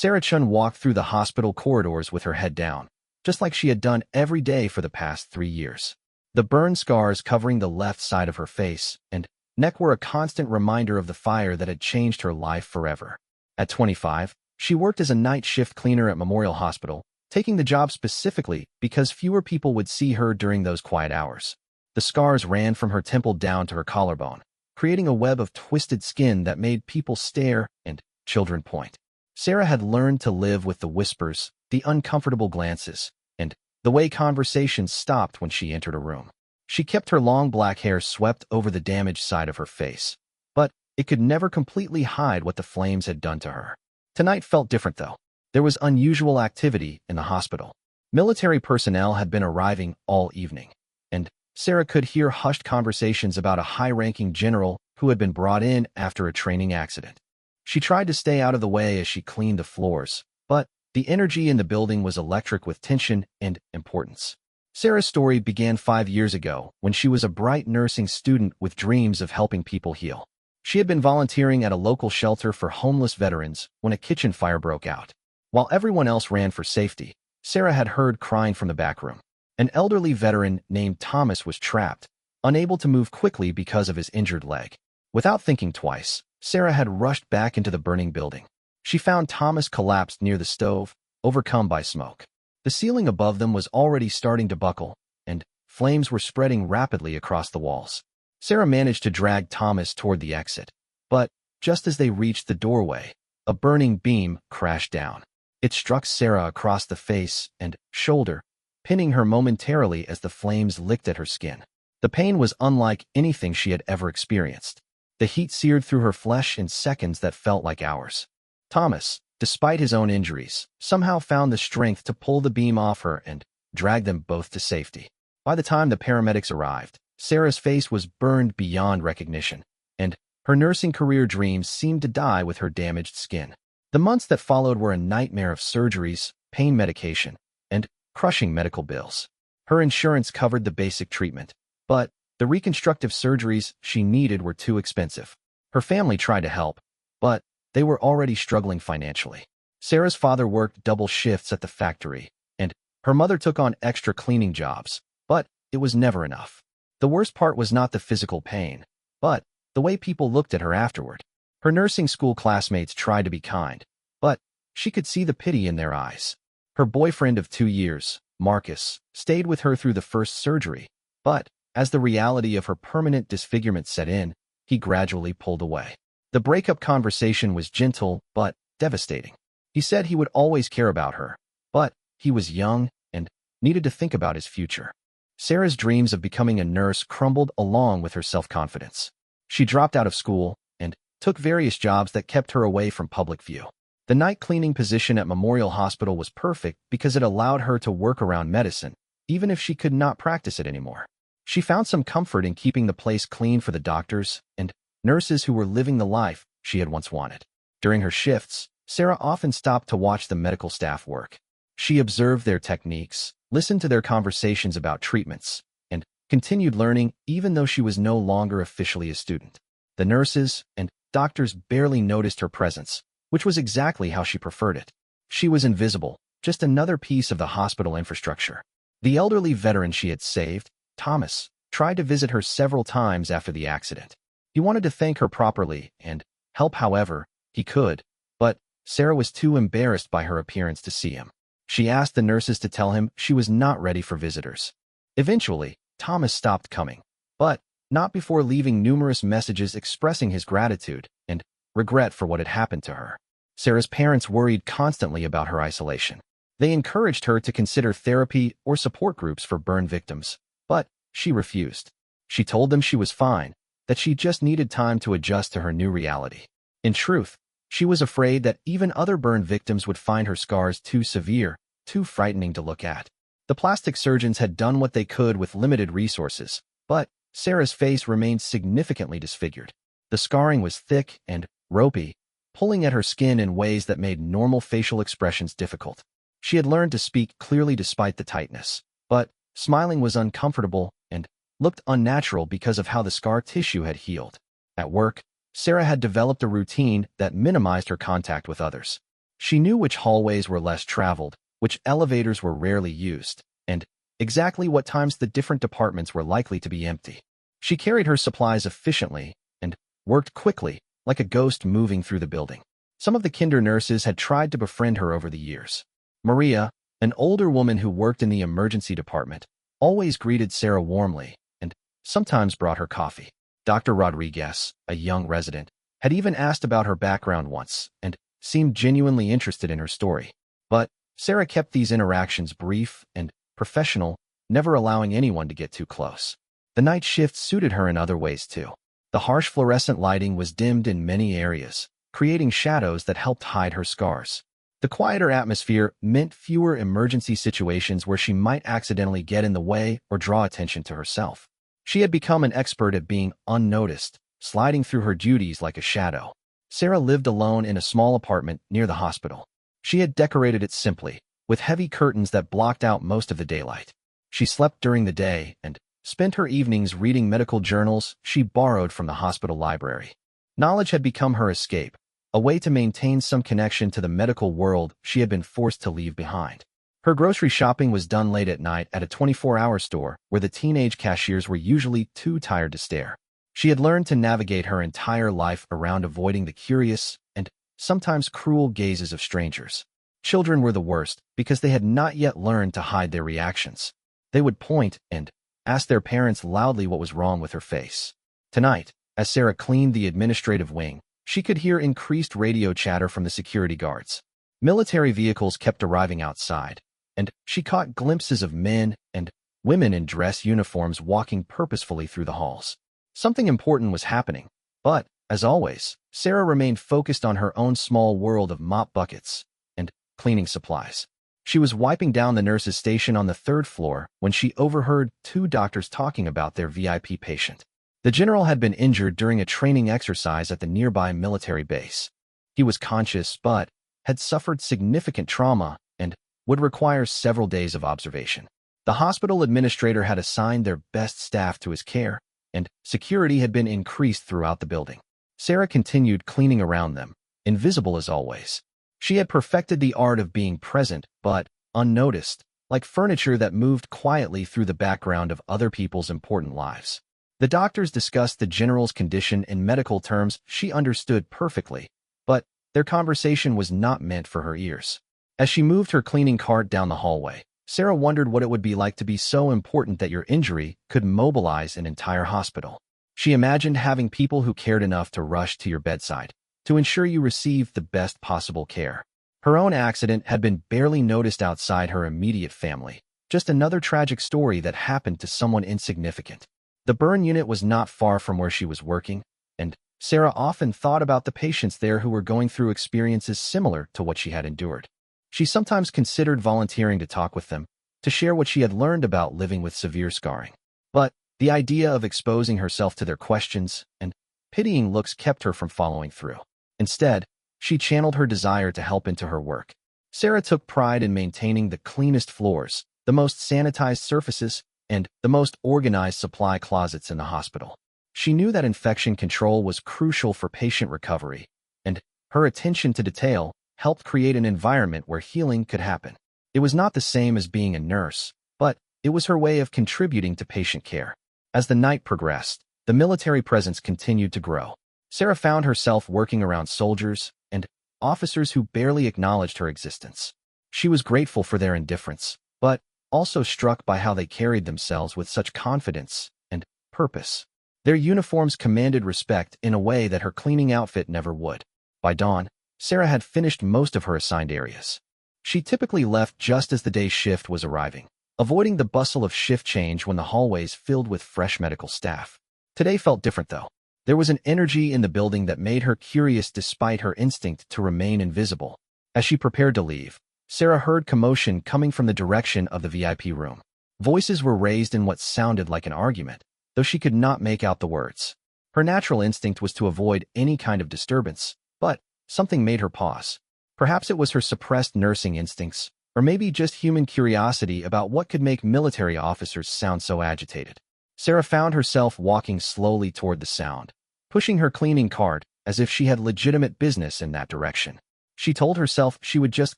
Sarah Chun walked through the hospital corridors with her head down, just like she had done every day for the past 3 years. The burn scars covering the left side of her face and neck were a constant reminder of the fire that had changed her life forever. At 25, she worked as a night shift cleaner at Memorial Hospital, taking the job specifically because fewer people would see her during those quiet hours. The scars ran from her temple down to her collarbone, creating a web of twisted skin that made people stare and children point. Sarah had learned to live with the whispers, the uncomfortable glances, and the way conversations stopped when she entered a room. She kept her long black hair swept over the damaged side of her face, but it could never completely hide what the flames had done to her. Tonight felt different, though. There was unusual activity in the hospital. Military personnel had been arriving all evening, and Sarah could hear hushed conversations about a high-ranking general who had been brought in after a training accident. She tried to stay out of the way as she cleaned the floors, but the energy in the building was electric with tension and importance. Sarah's story began 5 years ago when she was a bright nursing student with dreams of helping people heal. She had been volunteering at a local shelter for homeless veterans when a kitchen fire broke out. While everyone else ran for safety, Sarah had heard crying from the back room. An elderly veteran named Thomas was trapped, unable to move quickly because of his injured leg. Without thinking twice, Sarah had rushed back into the burning building. She found Thomas collapsed near the stove, overcome by smoke. The ceiling above them was already starting to buckle, and flames were spreading rapidly across the walls. Sarah managed to drag Thomas toward the exit, but just as they reached the doorway, a burning beam crashed down. It struck Sarah across the face and shoulder, pinning her momentarily as the flames licked at her skin. The pain was unlike anything she had ever experienced. The heat seared through her flesh in seconds that felt like hours. Thomas, despite his own injuries, somehow found the strength to pull the beam off her and drag them both to safety. By the time the paramedics arrived, Sarah's face was burned beyond recognition, and her nursing career dreams seemed to die with her damaged skin. The months that followed were a nightmare of surgeries, pain medication, and crushing medical bills. Her insurance covered the basic treatment, but the reconstructive surgeries she needed were too expensive. Her family tried to help, but they were already struggling financially. Sarah's father worked double shifts at the factory, and her mother took on extra cleaning jobs, but it was never enough. The worst part was not the physical pain, but the way people looked at her afterward. Her nursing school classmates tried to be kind, but she could see the pity in their eyes. Her boyfriend of 2 years, Marcus, stayed with her through the first surgery, but as the reality of her permanent disfigurement set in, he gradually pulled away. The breakup conversation was gentle but devastating. He said he would always care about her, but he was young and needed to think about his future. Sarah's dreams of becoming a nurse crumbled along with her self-confidence. She dropped out of school and took various jobs that kept her away from public view. The night cleaning position at Memorial Hospital was perfect because it allowed her to work around medicine, even if she could not practice it anymore. She found some comfort in keeping the place clean for the doctors and nurses who were living the life she had once wanted. During her shifts, Sarah often stopped to watch the medical staff work. She observed their techniques, listened to their conversations about treatments, and continued learning even though she was no longer officially a student. The nurses and doctors barely noticed her presence, which was exactly how she preferred it. She was invisible, just another piece of the hospital infrastructure. The elderly veteran she had saved, Thomas, tried to visit her several times after the accident. He wanted to thank her properly and help however he could, but Sarah was too embarrassed by her appearance to see him. She asked the nurses to tell him she was not ready for visitors. Eventually, Thomas stopped coming, but not before leaving numerous messages expressing his gratitude and regret for what had happened to her. Sarah's parents worried constantly about her isolation. They encouraged her to consider therapy or support groups for burn victims, but she refused. She told them she was fine, that she just needed time to adjust to her new reality. In truth, she was afraid that even other burn victims would find her scars too severe, too frightening to look at. The plastic surgeons had done what they could with limited resources, but Sarah's face remained significantly disfigured. The scarring was thick and ropey, pulling at her skin in ways that made normal facial expressions difficult. She had learned to speak clearly despite the tightness, but smiling was uncomfortable and looked unnatural because of how the scar tissue had healed. At work, Sarah had developed a routine that minimized her contact with others. She knew which hallways were less traveled, which elevators were rarely used, and exactly what times the different departments were likely to be empty. She carried her supplies efficiently and worked quickly, like a ghost moving through the building. Some of the kinder nurses had tried to befriend her over the years. Maria, an older woman who worked in the emergency department, always greeted Sarah warmly and sometimes brought her coffee. Dr. Rodriguez, a young resident, had even asked about her background once and seemed genuinely interested in her story. But Sarah kept these interactions brief and professional, never allowing anyone to get too close. The night shift suited her in other ways too. The harsh fluorescent lighting was dimmed in many areas, creating shadows that helped hide her scars. The quieter atmosphere meant fewer emergency situations where she might accidentally get in the way or draw attention to herself. She had become an expert at being unnoticed, sliding through her duties like a shadow. Sarah lived alone in a small apartment near the hospital. She had decorated it simply, with heavy curtains that blocked out most of the daylight. She slept during the day and spent her evenings reading medical journals she borrowed from the hospital library. Knowledge had become her escape, a way to maintain some connection to the medical world she had been forced to leave behind. Her grocery shopping was done late at night at a 24-hour store where the teenage cashiers were usually too tired to stare. She had learned to navigate her entire life around avoiding the curious and sometimes cruel gazes of strangers. Children were the worst because they had not yet learned to hide their reactions. They would point and ask their parents loudly what was wrong with her face. Tonight, as Sarah cleaned the administrative wing, she could hear increased radio chatter from the security guards. Military vehicles kept arriving outside, and she caught glimpses of men and women in dress uniforms walking purposefully through the halls. Something important was happening, but, as always, Sarah remained focused on her own small world of mop buckets and cleaning supplies. She was wiping down the nurse's station on the third floor when she overheard two doctors talking about their VIP patient. The general had been injured during a training exercise at the nearby military base. He was conscious but had suffered significant trauma and would require several days of observation. The hospital administrator had assigned their best staff to his care, and security had been increased throughout the building. Sarah continued cleaning around them, invisible as always. She had perfected the art of being present but unnoticed, like furniture that moved quietly through the background of other people's important lives. The doctors discussed the general's condition in medical terms she understood perfectly, but their conversation was not meant for her ears. As she moved her cleaning cart down the hallway, Sarah wondered what it would be like to be so important that your injury could mobilize an entire hospital. She imagined having people who cared enough to rush to your bedside, to ensure you received the best possible care. Her own accident had been barely noticed outside her immediate family, just another tragic story that happened to someone insignificant. The burn unit was not far from where she was working, and Sarah often thought about the patients there who were going through experiences similar to what she had endured. She sometimes considered volunteering to talk with them, to share what she had learned about living with severe scarring. But the idea of exposing herself to their questions and pitying looks kept her from following through. Instead, she channeled her desire to help into her work. Sarah took pride in maintaining the cleanest floors, the most sanitized surfaces, and the most organized supply closets in the hospital. She knew that infection control was crucial for patient recovery, and her attention to detail helped create an environment where healing could happen. It was not the same as being a nurse, but it was her way of contributing to patient care. As the night progressed, the military presence continued to grow. Sarah found herself working around soldiers and officers who barely acknowledged her existence. She was grateful for their indifference, but also struck by how they carried themselves with such confidence and purpose. Their uniforms commanded respect in a way that her cleaning outfit never would. By dawn, Sarah had finished most of her assigned areas. She typically left just as the day's shift was arriving, avoiding the bustle of shift change when the hallways filled with fresh medical staff. Today felt different, though. There was an energy in the building that made her curious despite her instinct to remain invisible. As she prepared to leave, Sarah heard commotion coming from the direction of the VIP room. Voices were raised in what sounded like an argument, though she could not make out the words. Her natural instinct was to avoid any kind of disturbance, but something made her pause. Perhaps it was her suppressed nursing instincts, or maybe just human curiosity about what could make military officers sound so agitated. Sarah found herself walking slowly toward the sound, pushing her cleaning cart as if she had legitimate business in that direction. She told herself she would just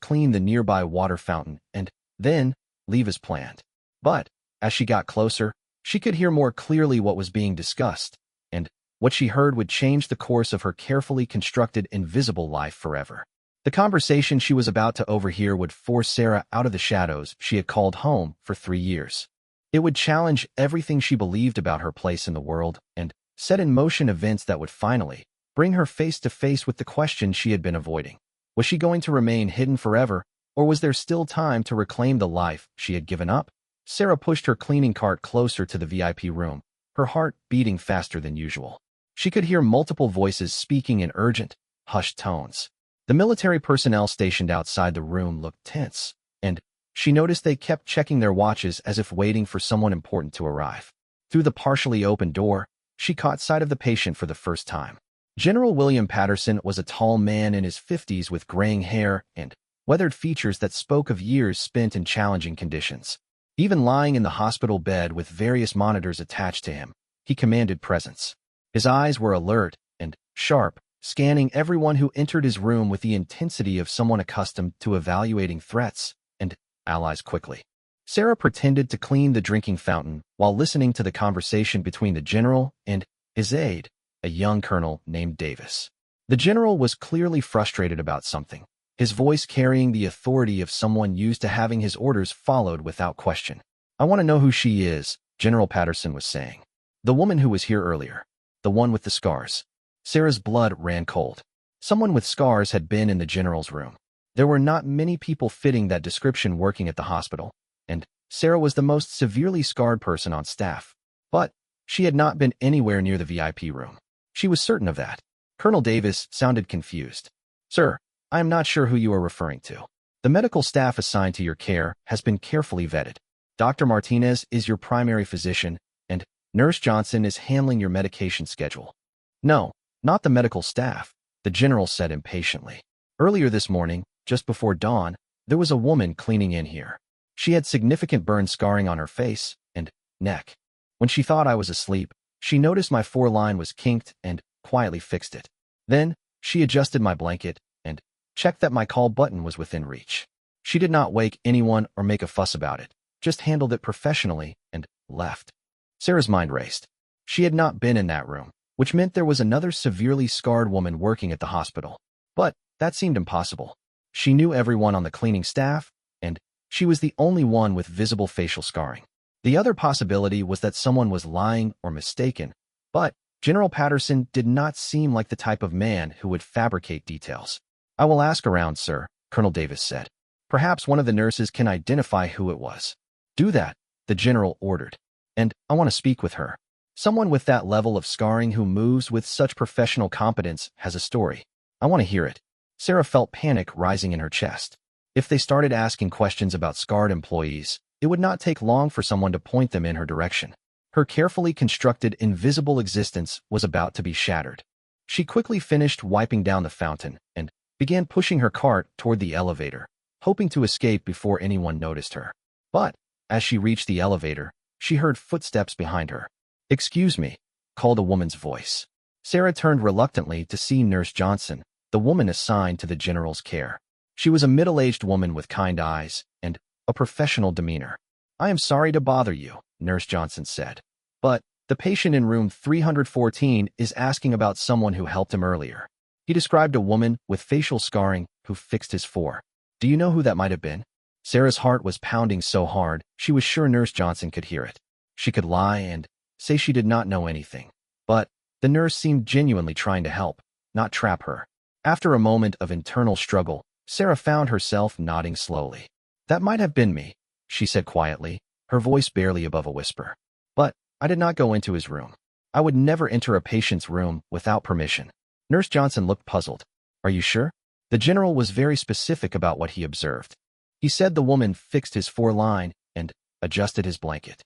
clean the nearby water fountain and then leave as planned. But as she got closer, she could hear more clearly what was being discussed, and what she heard would change the course of her carefully constructed invisible life forever. The conversation she was about to overhear would force Sarah out of the shadows she had called home for 3 years. It would challenge everything she believed about her place in the world and set in motion events that would finally bring her face to face with the question she had been avoiding. Was she going to remain hidden forever, or was there still time to reclaim the life she had given up? Sarah pushed her cleaning cart closer to the VIP room, her heart beating faster than usual. She could hear multiple voices speaking in urgent, hushed tones. The military personnel stationed outside the room looked tense, and she noticed they kept checking their watches as if waiting for someone important to arrive. Through the partially open door, she caught sight of the patient for the first time. General William Patterson was a tall man in his 50s with graying hair and weathered features that spoke of years spent in challenging conditions. Even lying in the hospital bed with various monitors attached to him, he commanded presence. His eyes were alert and sharp, scanning everyone who entered his room with the intensity of someone accustomed to evaluating threats and allies quickly. Sarah pretended to clean the drinking fountain while listening to the conversation between the general and his aide, a young colonel named Davis. The general was clearly frustrated about something, his voice carrying the authority of someone used to having his orders followed without question. "I want to know who she is," General Patterson was saying. "The woman who was here earlier. The one with the scars." Sarah's blood ran cold. Someone with scars had been in the general's room. There were not many people fitting that description working at the hospital, and Sarah was the most severely scarred person on staff. But she had not been anywhere near the VIP room. She was certain of that. Colonel Davis sounded confused. "Sir, I am not sure who you are referring to. The medical staff assigned to your care has been carefully vetted. Dr. Martinez is your primary physician, and Nurse Johnson is handling your medication schedule." "No, not the medical staff," the general said impatiently. "Earlier this morning, just before dawn, there was a woman cleaning in here. She had significant burn scarring on her face and neck. When she thought I was asleep, she noticed my foreline was kinked and quietly fixed it. Then, she adjusted my blanket and checked that my call button was within reach. She did not wake anyone or make a fuss about it, just handled it professionally and left." Sarah's mind raced. She had not been in that room, which meant there was another severely scarred woman working at the hospital. But that seemed impossible. She knew everyone on the cleaning staff, and she was the only one with visible facial scarring. The other possibility was that someone was lying or mistaken, but General Patterson did not seem like the type of man who would fabricate details. "I will ask around, sir," Colonel Davis said. "Perhaps one of the nurses can identify who it was." "Do that," the general ordered. "And I want to speak with her. Someone with that level of scarring who moves with such professional competence has a story. I want to hear it." Sarah felt panic rising in her chest. If they started asking questions about scarred employees, it would not take long for someone to point them in her direction. Her carefully constructed invisible existence was about to be shattered. She quickly finished wiping down the fountain and began pushing her cart toward the elevator, hoping to escape before anyone noticed her. But as she reached the elevator, she heard footsteps behind her. "Excuse me," called a woman's voice. Sarah turned reluctantly to see Nurse Johnson, the woman assigned to the general's care. She was a middle-aged woman with kind eyes and a professional demeanor. "I am sorry to bother you," Nurse Johnson said, "but the patient in room 314 is asking about someone who helped him earlier. He described a woman with facial scarring who fixed his fore. Do you know who that might have been?" Sarah's heart was pounding so hard she was sure Nurse Johnson could hear it. She could lie and say she did not know anything, but the nurse seemed genuinely trying to help, not trap her. After a moment of internal struggle, Sarah found herself nodding slowly. "That might have been me," she said quietly, her voice barely above a whisper. "But I did not go into his room. I would never enter a patient's room without permission." Nurse Johnson looked puzzled. "Are you sure?" The general was very specific about what he observed. He said the woman fixed his foreline and adjusted his blanket.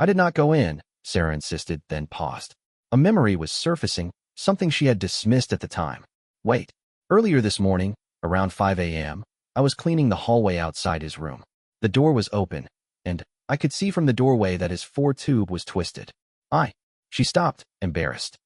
"I did not go in," Sarah insisted, then paused. A memory was surfacing, something she had dismissed at the time. "Wait. Earlier this morning, around 5 a.m., I was cleaning the hallway outside his room. The door was open, and I could see from the doorway that his fore-tube was twisted. She stopped, embarrassed.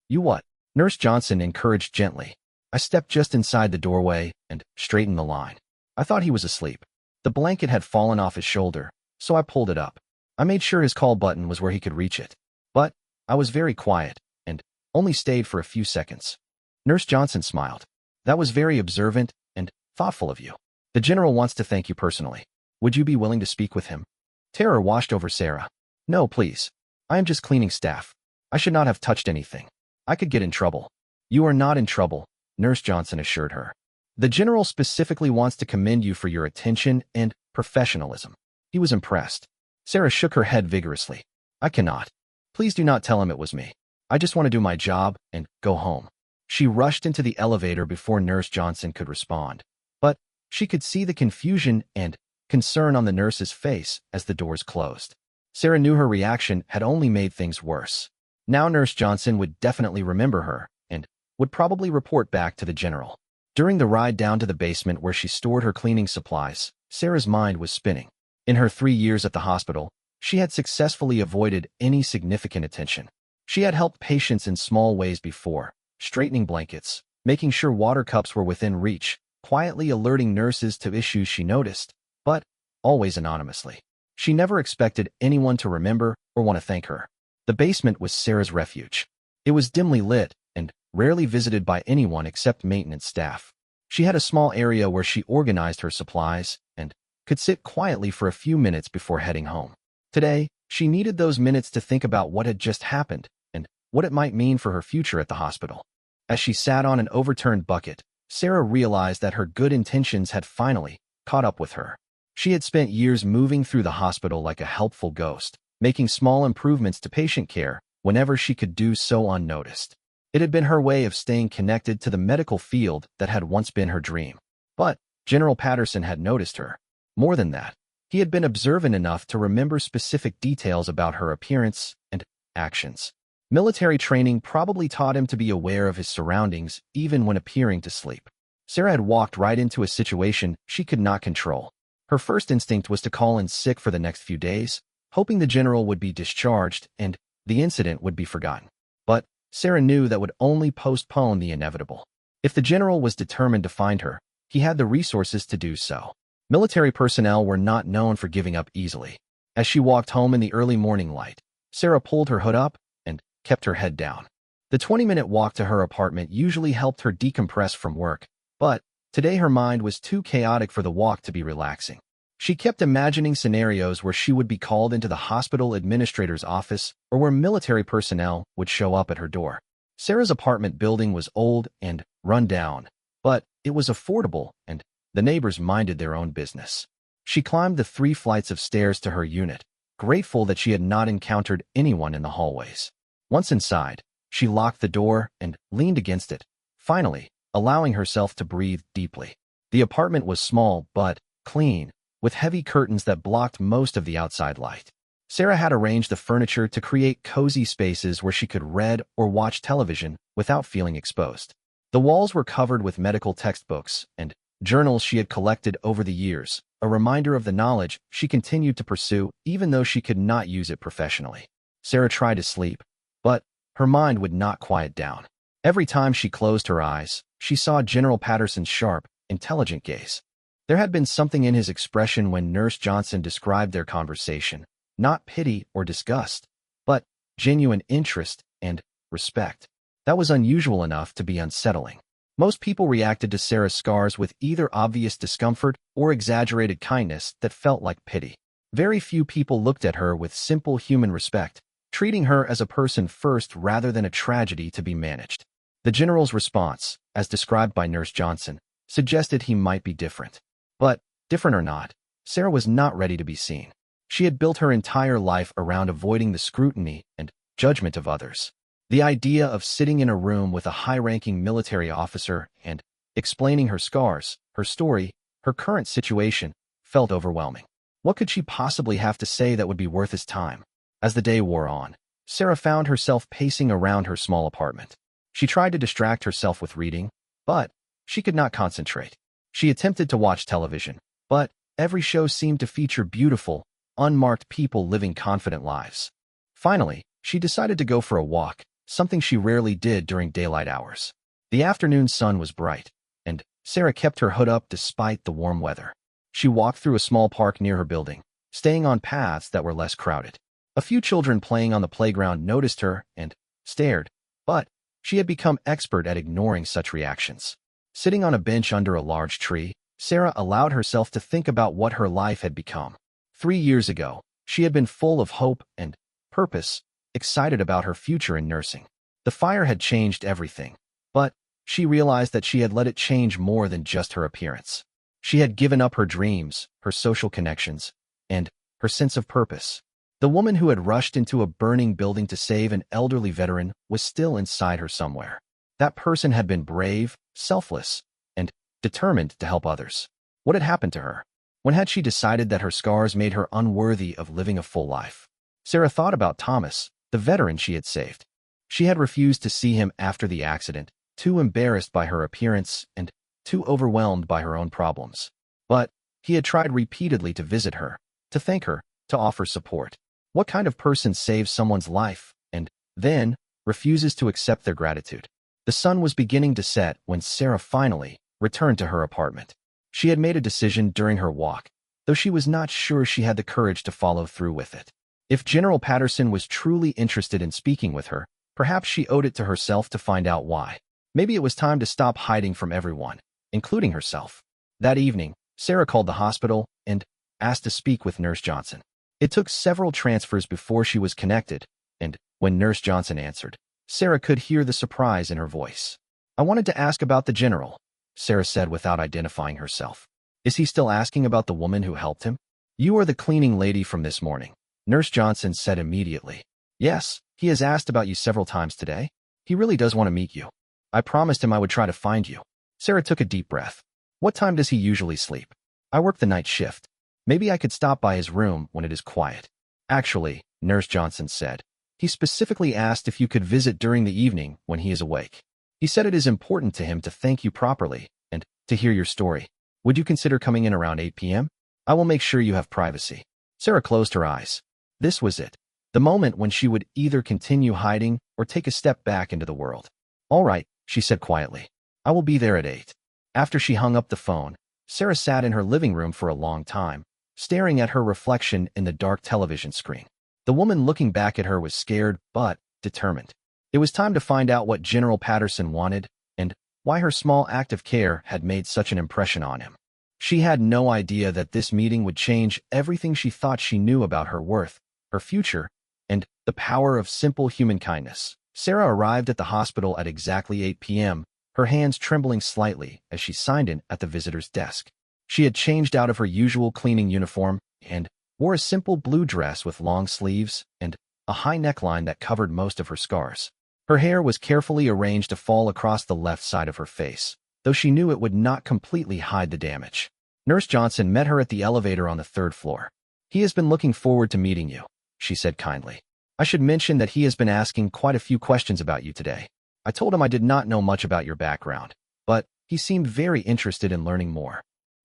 "You what?" Nurse Johnson encouraged gently. I stepped just inside the doorway and straightened the line. I thought he was asleep. The blanket had fallen off his shoulder, so I pulled it up. I made sure his call button was where he could reach it. But I was very quiet and only stayed for a few seconds. Nurse Johnson smiled. That was very observant and thoughtful of you. The general wants to thank you personally. Would you be willing to speak with him? Terror washed over Sarah. No, please. I am just cleaning staff. I should not have touched anything. I could get in trouble. You are not in trouble, Nurse Johnson assured her. The general specifically wants to commend you for your attention and professionalism. He was impressed. Sarah shook her head vigorously. I cannot. Please do not tell him it was me. I just want to do my job and go home. She rushed into the elevator before Nurse Johnson could respond. But she could see the confusion and concern on the nurse's face as the doors closed. Sarah knew her reaction had only made things worse. Now Nurse Johnson would definitely remember her and would probably report back to the general. During the ride down to the basement where she stored her cleaning supplies, Sarah's mind was spinning. In her 3 years at the hospital, she had successfully avoided any significant attention. She had helped patients in small ways before, straightening blankets, making sure water cups were within reach, quietly alerting nurses to issues she noticed, but always anonymously. She never expected anyone to remember or want to thank her. The basement was Sarah's refuge. It was dimly lit and rarely visited by anyone except maintenance staff. She had a small area where she organized her supplies and could sit quietly for a few minutes before heading home. Today, she needed those minutes to think about what had just happened and what it might mean for her future at the hospital. As she sat on an overturned bucket, Sarah realized that her good intentions had finally caught up with her. She had spent years moving through the hospital like a helpful ghost, making small improvements to patient care whenever she could do so unnoticed. It had been her way of staying connected to the medical field that had once been her dream. But General Patterson had noticed her. More than that, he had been observant enough to remember specific details about her appearance and actions. Military training probably taught him to be aware of his surroundings even when appearing to sleep. Sarah had walked right into a situation she could not control. Her first instinct was to call in sick for the next few days, hoping the general would be discharged and the incident would be forgotten. But Sarah knew that would only postpone the inevitable. If the general was determined to find her, he had the resources to do so. Military personnel were not known for giving up easily. As she walked home in the early morning light, Sarah pulled her hood up and kept her head down. The 20-minute walk to her apartment usually helped her decompress from work, but today her mind was too chaotic for the walk to be relaxing. She kept imagining scenarios where she would be called into the hospital administrator's office or where military personnel would show up at her door. Sarah's apartment building was old and run down, but it was affordable and the neighbors minded their own business. She climbed the 3 flights of stairs to her unit, grateful that she had not encountered anyone in the hallways. Once inside, she locked the door and leaned against it, finally allowing herself to breathe deeply. The apartment was small but clean, with heavy curtains that blocked most of the outside light. Sarah had arranged the furniture to create cozy spaces where she could read or watch television without feeling exposed. The walls were covered with medical textbooks and journals she had collected over the years, a reminder of the knowledge she continued to pursue even though she could not use it professionally. Sarah tried to sleep, but her mind would not quiet down. Every time she closed her eyes, she saw General Patterson's sharp, intelligent gaze. There had been something in his expression when Nurse Johnson described their conversation, not pity or disgust, but genuine interest and respect. That was unusual enough to be unsettling. Most people reacted to Sarah's scars with either obvious discomfort or exaggerated kindness that felt like pity. Very few people looked at her with simple human respect, treating her as a person first rather than a tragedy to be managed. The general's response, as described by Nurse Johnson, suggested he might be different. But, different or not, Sarah was not ready to be seen. She had built her entire life around avoiding the scrutiny and judgment of others. The idea of sitting in a room with a high-ranking military officer and explaining her scars, her story, her current situation, felt overwhelming. What could she possibly have to say that would be worth his time? As the day wore on, Sarah found herself pacing around her small apartment. She tried to distract herself with reading, but she could not concentrate. She attempted to watch television, but every show seemed to feature beautiful, unmarked people living confident lives. Finally, she decided to go for a walk, something she rarely did during daylight hours. The afternoon sun was bright, and Sarah kept her hood up despite the warm weather. She walked through a small park near her building, staying on paths that were less crowded. A few children playing on the playground noticed her and stared, but she had become expert at ignoring such reactions. Sitting on a bench under a large tree, Sarah allowed herself to think about what her life had become. 3 years ago, she had been full of hope and purpose, excited about her future in nursing. The fire had changed everything, but she realized that she had let it change more than just her appearance. She had given up her dreams, her social connections, and her sense of purpose. The woman who had rushed into a burning building to save an elderly veteran was still inside her somewhere. That person had been brave, selfless, and determined to help others. What had happened to her? When had she decided that her scars made her unworthy of living a full life? Sarah thought about Thomas, the veteran she had saved. She had refused to see him after the accident, too embarrassed by her appearance and too overwhelmed by her own problems. But he had tried repeatedly to visit her, to thank her, to offer support. What kind of person saves someone's life and then refuses to accept their gratitude? The sun was beginning to set when Sarah finally returned to her apartment. She had made a decision during her walk, though she was not sure she had the courage to follow through with it. If General Patterson was truly interested in speaking with her, perhaps she owed it to herself to find out why. Maybe it was time to stop hiding from everyone, including herself. That evening, Sarah called the hospital and asked to speak with Nurse Johnson. It took several transfers before she was connected, and when Nurse Johnson answered, Sarah could hear the surprise in her voice. "I wanted to ask about the general," Sarah said without identifying herself. "Is he still asking about the woman who helped him?" "You are the cleaning lady from this morning," Nurse Johnson said immediately. "Yes, he has asked about you several times today. He really does want to meet you. I promised him I would try to find you." Sarah took a deep breath. "What time does he usually sleep?" "I work the night shift. Maybe I could stop by his room when it is quiet." "Actually," Nurse Johnson said, "he specifically asked if you could visit during the evening when he is awake. He said it is important to him to thank you properly and to hear your story. Would you consider coming in around 8 p.m.? I will make sure you have privacy." Sarah closed her eyes. This was it, the moment when she would either continue hiding or take a step back into the world. "All right," she said quietly. "I will be there at 8. After she hung up the phone, Sarah sat in her living room for a long time, staring at her reflection in the dark television screen. The woman looking back at her was scared but determined. It was time to find out what General Patterson wanted and why her small act of care had made such an impression on him. She had no idea that this meeting would change everything she thought she knew about her worth, her future, and the power of simple human kindness. Sarah arrived at the hospital at exactly 8 p.m., her hands trembling slightly as she signed in at the visitor's desk. She had changed out of her usual cleaning uniform and wore a simple blue dress with long sleeves and a high neckline that covered most of her scars. Her hair was carefully arranged to fall across the left side of her face, though she knew it would not completely hide the damage. Nurse Johnson met her at the elevator on the 3rd floor. "He has been looking forward to meeting you," she said kindly. "I should mention that he has been asking quite a few questions about you today. I told him I did not know much about your background, but he seemed very interested in learning more."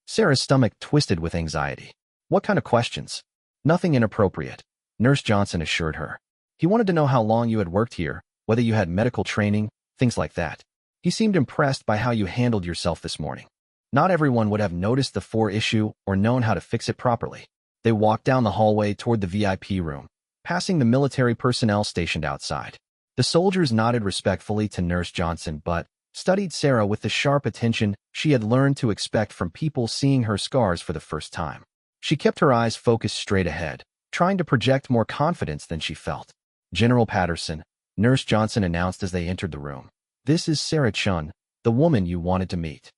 Sarah's stomach twisted with anxiety. "What kind of questions?" "Nothing inappropriate," Nurse Johnson assured her. "He wanted to know how long you had worked here, whether you had medical training, things like that. He seemed impressed by how you handled yourself this morning. Not everyone would have noticed the 4 issue or known how to fix it properly." They walked down the hallway toward the VIP room, passing the military personnel stationed outside. The soldiers nodded respectfully to Nurse Johnson but studied Sarah with the sharp attention she had learned to expect from people seeing her scars for the first time. She kept her eyes focused straight ahead, trying to project more confidence than she felt. "General Patterson," Nurse Johnson announced as they entered the room. "This is Sarah Chun, the woman you wanted to meet."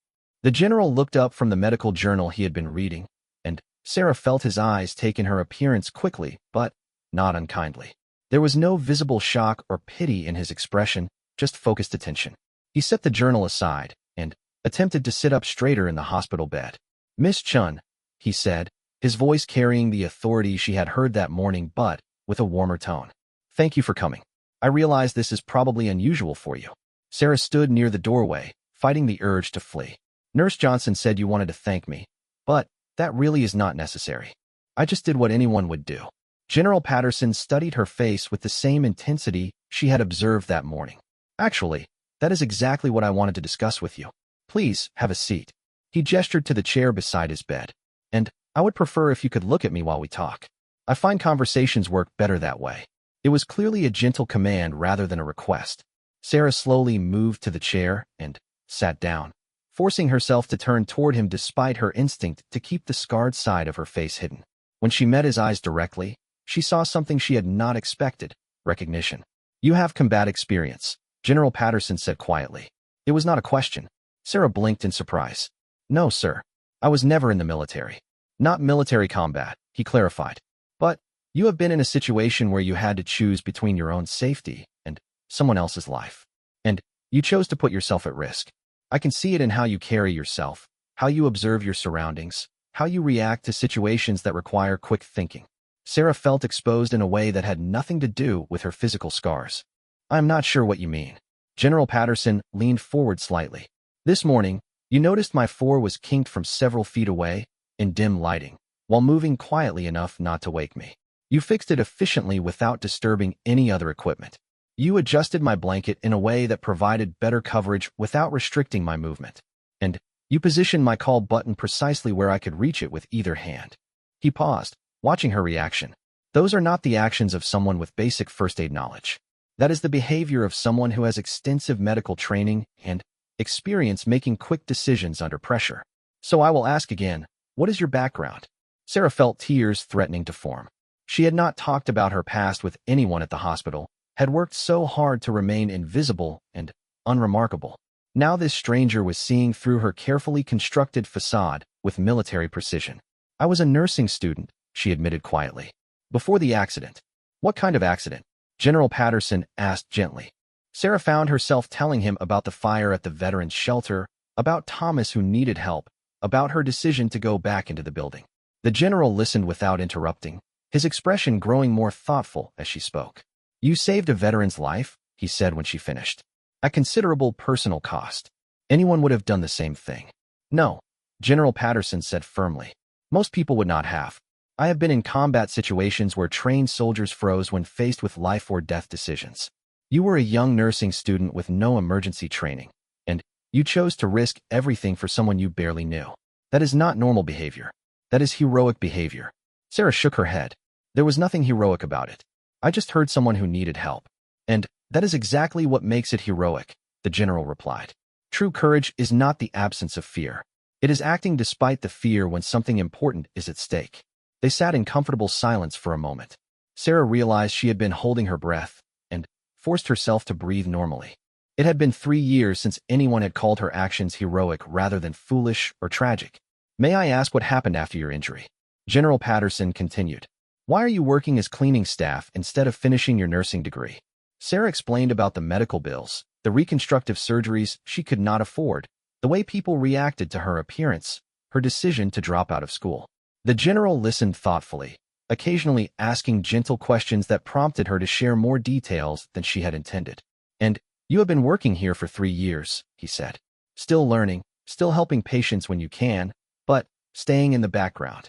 The general looked up from the medical journal he had been reading, and Sarah felt his eyes take in her appearance quickly, but not unkindly. There was no visible shock or pity in his expression, just focused attention. He set the journal aside and attempted to sit up straighter in the hospital bed. "Miss Chun," he said, his voice carrying the authority she had heard that morning but with a warmer tone. "Thank you for coming. I realize this is probably unusual for you." Sarah stood near the doorway, fighting the urge to flee. "Nurse Johnson said you wanted to thank me, but that really is not necessary. I just did what anyone would do." General Patterson studied her face with the same intensity she had observed that morning. "Actually, that is exactly what I wanted to discuss with you. Please, have a seat. He gestured to the chair beside his bed. And I would prefer if you could look at me while we talk. I find conversations work better that way. It was clearly a gentle command rather than a request. Sarah slowly moved to the chair and sat down, forcing herself to turn toward him despite her instinct to keep the scarred side of her face hidden. When she met his eyes directly, she saw something she had not expected: recognition. You have combat experience, General Patterson said quietly. It was not a question. Sarah blinked in surprise. No, sir. I was never in the military. Not military combat, he clarified. But you have been in a situation where you had to choose between your own safety and someone else's life. And you chose to put yourself at risk. I can see it in how you carry yourself, how you observe your surroundings, how you react to situations that require quick thinking. Sarah felt exposed in a way that had nothing to do with her physical scars. I'm not sure what you mean. General Patterson leaned forward slightly. This morning, you noticed my floor was kinked from several feet away, in dim lighting, while moving quietly enough not to wake me. You fixed it efficiently without disturbing any other equipment. You adjusted my blanket in a way that provided better coverage without restricting my movement. And you positioned my call button precisely where I could reach it with either hand. He paused, watching her reaction. Those are not the actions of someone with basic first aid knowledge. That is the behavior of someone who has extensive medical training and experience making quick decisions under pressure. So I will ask again, what is your background? Sarah felt tears threatening to form. She had not talked about her past with anyone at the hospital, had worked so hard to remain invisible and unremarkable. Now this stranger was seeing through her carefully constructed facade with military precision. I was a nursing student, she admitted quietly. Before the accident. What kind of accident? General Patterson asked gently. Sarah found herself telling him about the fire at the veterans' shelter, about Thomas who needed help, about her decision to go back into the building. The general listened without interrupting, his expression growing more thoughtful as she spoke. You saved a veteran's life, he said when she finished. At considerable personal cost. Anyone would have done the same thing. No, General Patterson said firmly. Most people would not have. I have been in combat situations where trained soldiers froze when faced with life or death decisions. You were a young nursing student with no emergency training, and you chose to risk everything for someone you barely knew. That is not normal behavior. That is heroic behavior. Sarah shook her head. There was nothing heroic about it. I just heard someone who needed help. And that is exactly what makes it heroic, the general replied. True courage is not the absence of fear. It is acting despite the fear when something important is at stake. They sat in comfortable silence for a moment. Sarah realized she had been holding her breath and forced herself to breathe normally. It had been 3 years since anyone had called her actions heroic rather than foolish or tragic. May I ask what happened after your injury? General Patterson continued. Why are you working as cleaning staff instead of finishing your nursing degree? Sarah explained about the medical bills, the reconstructive surgeries she could not afford, the way people reacted to her appearance, her decision to drop out of school. The general listened thoughtfully, occasionally asking gentle questions that prompted her to share more details than she had intended. And you have been working here for 3 years, he said. Still learning, still helping patients when you can, but staying in the background.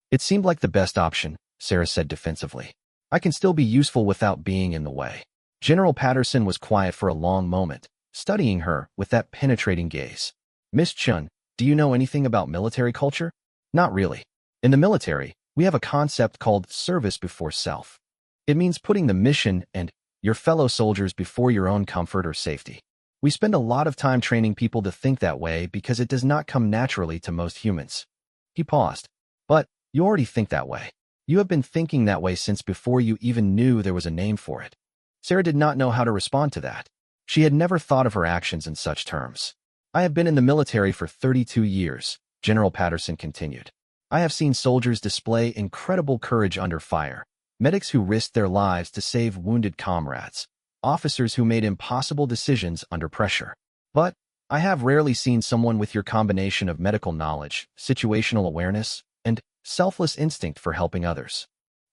It seemed like the best option, Sarah said defensively. I can still be useful without being in the way. General Patterson was quiet for a long moment, studying her with that penetrating gaze. Miss Chun, do you know anything about military culture? Not really. In the military, we have a concept called service before self. It means putting the mission and your fellow soldiers before your own comfort or safety. We spend a lot of time training people to think that way because it does not come naturally to most humans. He paused. But you already think that way. You have been thinking that way since before you even knew there was a name for it. Sarah did not know how to respond to that. She had never thought of her actions in such terms. I have been in the military for 32 years, General Patterson continued. I have seen soldiers display incredible courage under fire, medics who risked their lives to save wounded comrades, officers who made impossible decisions under pressure. But I have rarely seen someone with your combination of medical knowledge, situational awareness, and selfless instinct for helping others.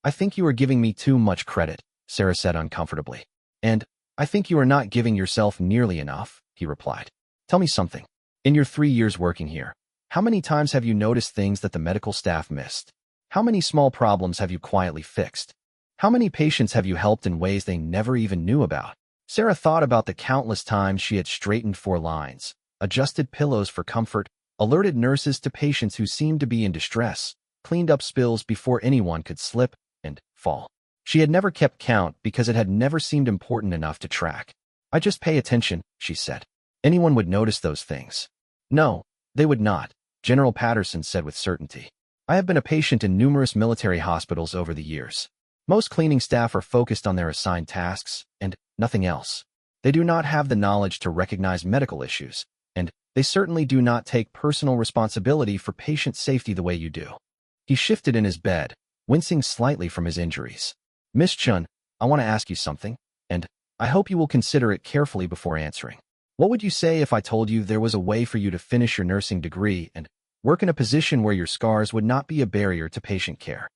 I think you are giving me too much credit, Sarah said uncomfortably. And I think you are not giving yourself nearly enough, he replied. Tell me something. In your 3 years working here, how many times have you noticed things that the medical staff missed? How many small problems have you quietly fixed? How many patients have you helped in ways they never even knew about? Sarah thought about the countless times she had straightened 4 lines, adjusted pillows for comfort, alerted nurses to patients who seemed to be in distress, cleaned up spills before anyone could slip and fall. She had never kept count because it had never seemed important enough to track. "I just pay attention," she said. "Anyone would notice those things." "No, they would not," General Patterson said with certainty. "I have been a patient in numerous military hospitals over the years. Most cleaning staff are focused on their assigned tasks and nothing else. They do not have the knowledge to recognize medical issues, and they certainly do not take personal responsibility for patient safety the way you do." He shifted in his bed, wincing slightly from his injuries. "Miss Chun, I want to ask you something, and I hope you will consider it carefully before answering. What would you say if I told you there was a way for you to finish your nursing degree and work in a position where your scars would not be a barrier to patient care?"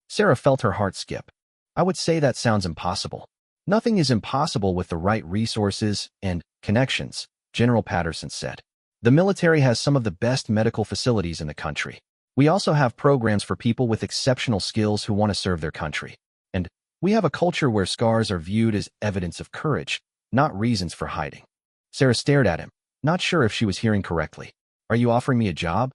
Sarah felt her heart skip. "I would say that sounds impossible." "Nothing is impossible with the right resources and connections," General Patterson said. "The military has some of the best medical facilities in the country. We also have programs for people with exceptional skills who want to serve their country. And we have a culture where scars are viewed as evidence of courage, not reasons for hiding." Sarah stared at him, not sure if she was hearing correctly. "Are you offering me a job?"